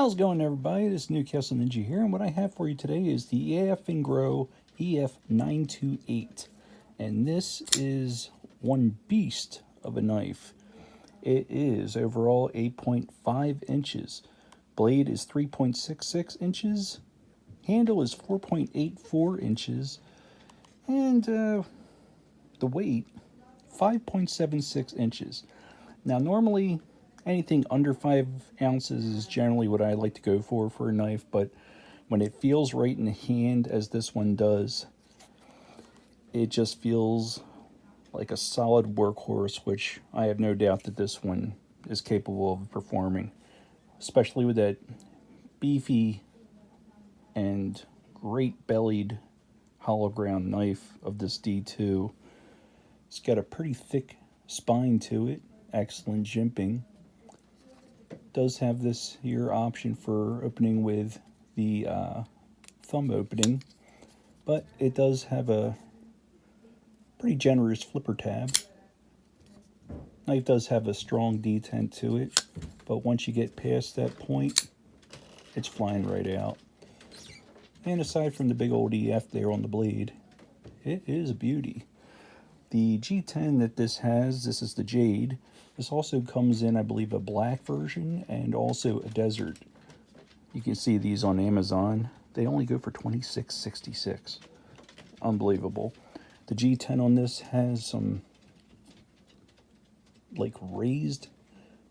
How's it going, everybody? This is Newcastle Ninja here, and what I have for you today is the Eafengrow EF928. And this is one beast of a knife. It is overall 8.5 inches. Blade is 3.66 inches. Handle is 4.84 inches. And the weight, 5.76 inches. Now, normally, anything under 5 ounces is generally what I like to go for a knife, but when it feels right in the hand, as this one does, it just feels like a solid workhorse, which I have no doubt that this one is capable of performing, especially with that beefy and great bellied hollow ground knife of this D2. It's got a pretty thick spine to it, excellent jimping. Does have this here option for opening with the thumb opening, but it does have a pretty generous flipper tab. Knife does have a strong detent to it, but once you get past that point, it's flying right out. And aside from the big old EF there on the blade, it is a beauty. The G10 that this has, this is the Jade. This also comes in, I believe, a black version and also a desert. You can see these on Amazon. They only go for $26.66. Unbelievable. The G10 on this has some like raised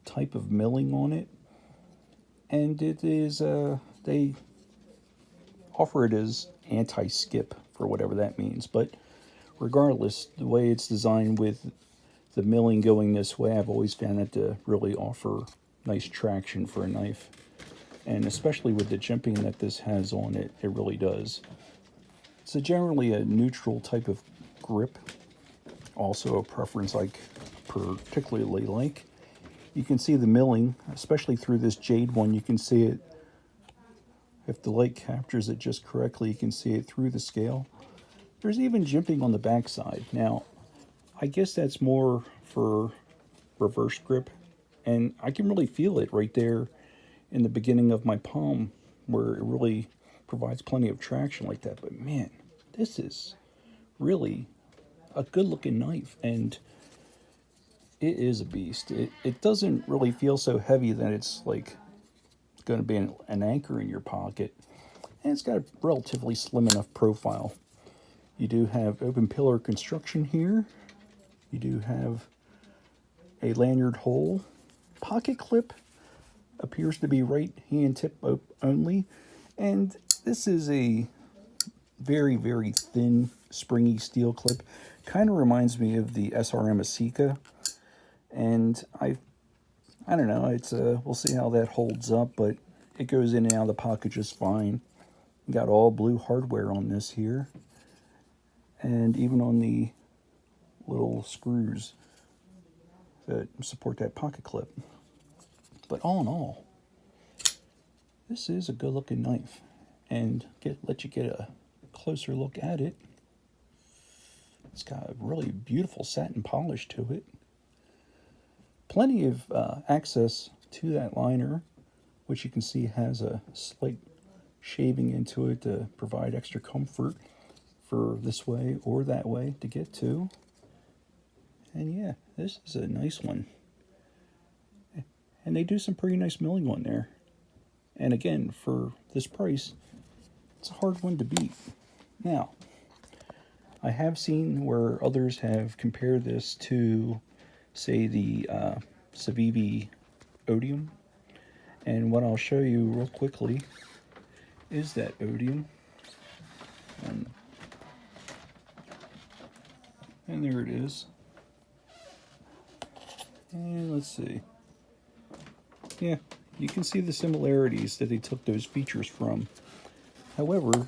type of milling on it. And it is, they offer it as anti-skip for whatever that means. But regardless, the way it's designed with the milling going this way, I've always found it to really offer nice traction for a knife. And especially with the jimping that this has on it, it really does. It's generally a neutral type of grip. Also a preference I particularly like. You can see the milling, especially through this Jade one. You can see it, if the light captures it just correctly, you can see it through the scale. There's even jimping on the backside. Now, I guess that's more for reverse grip, and I can really feel it right there in the beginning of my palm where it really provides plenty of traction like that. But man, this is really a good looking knife, and it is a beast. It doesn't really feel so heavy that it's like it's going to be an anchor in your pocket, and it's got a relatively slim enough profile. You do have open pillar construction here. You do have a lanyard hole. Pocket clip appears to be right hand tip only. And this is a very, very thin, springy steel clip. Kind of reminds me of the SRM Asica. And I don't know, it's we'll see how that holds up, but it goes in and out of the pocket just fine. Got all blue hardware on this here. And even on the little screws that support that pocket clip. But all in all, this is a good looking knife. And let you get a closer look at it. It's got a really beautiful satin polish to it. Plenty of access to that liner, which you can see has a slight shaving into it to provide extra comfort for this way or that way to get to. And yeah, this is a nice one. And they do some pretty nice milling on there. And again, for this price, it's a hard one to beat. Now, I have seen where others have compared this to, say, the Civivi Odium. And what I'll show you real quickly is that Odium. And there it is. And let's see. Yeah, you can see the similarities that they took those features from. However,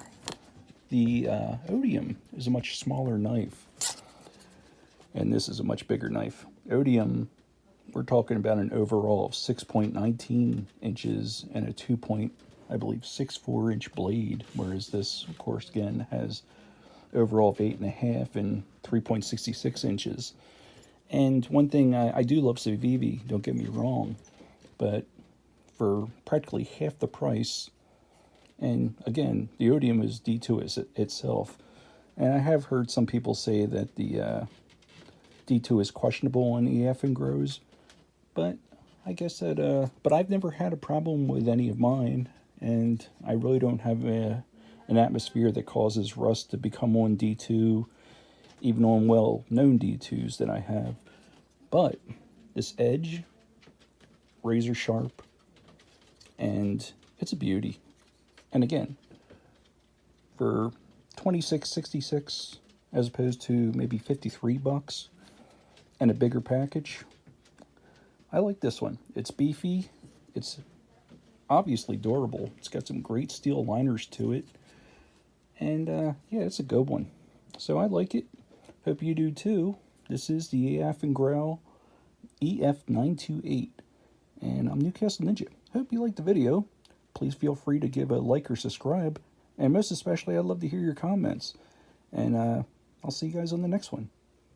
the Odium is a much smaller knife. And this is a much bigger knife. Odium, we're talking about an overall of 6.19 inches and a 2.64 inch blade. Whereas this, of course, again, has overall of 8.5 and 3.66 inches. And one thing, I do love Civivi, don't get me wrong, but for practically half the price. And again, the Odium is D2 itself. And I have heard some people say that the D2 is questionable on Eafengrows, but I guess that, but I've never had a problem with any of mine, and I really don't have an atmosphere that causes rust to become on D2, even on well-known D2s that I have. But this edge, razor sharp, and it's a beauty. And again, for $26.66 as opposed to maybe $53 and a bigger package, I like this one. It's beefy. It's obviously durable. It's got some great steel liners to it. And yeah, it's a good one. So I like it. Hope you do too. This is the Eafengrow EF928. And I'm Newcastle Ninja. Hope you liked the video. Please feel free to give a like or subscribe. And most especially, I'd love to hear your comments. And I'll see you guys on the next one.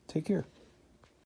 Take care.